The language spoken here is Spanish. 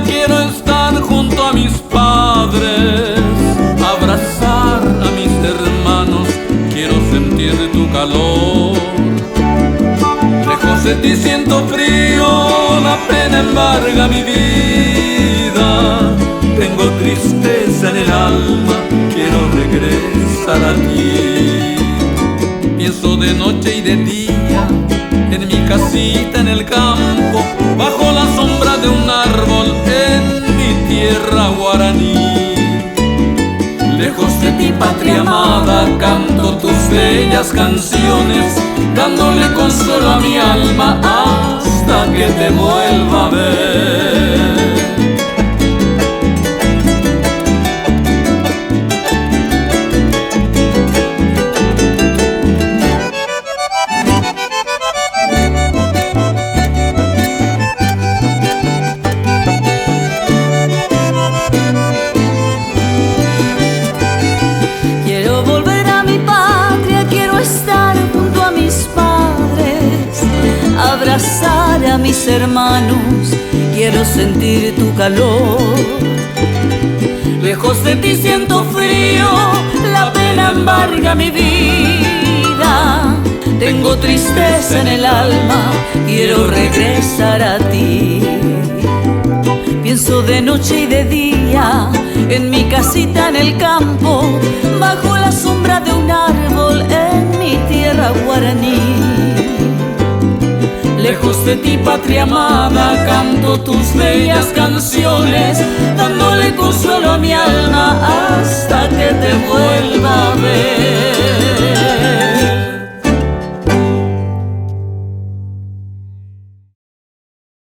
Quiero estar junto a mis padres, abrazar a mis hermanos, quiero sentir tu calor. Lejos de ti siento frío, la pena embarga mi vida. Tengo tristeza en el alma, quiero regresar a ti. Pienso de noche y de día, en mi casita en el campo, bajo la sombra de un árbol en mi tierra guaraní. Lejos de ti, patria amada, canto tus bellas canciones, dándole consuelo a mi alma hasta que te vuelva a ver. Abrazar a mis hermanos, quiero sentir tu calor. Lejos de ti siento frío, la pena embarga mi vida. Tengo tristeza en el alma, quiero regresar a ti. Pienso de noche y de día, en mi casita en el campo, bajo la sombra de un árbol en mi tierra guaraní. Lejos de ti, patria amada, canto tus bellas canciones,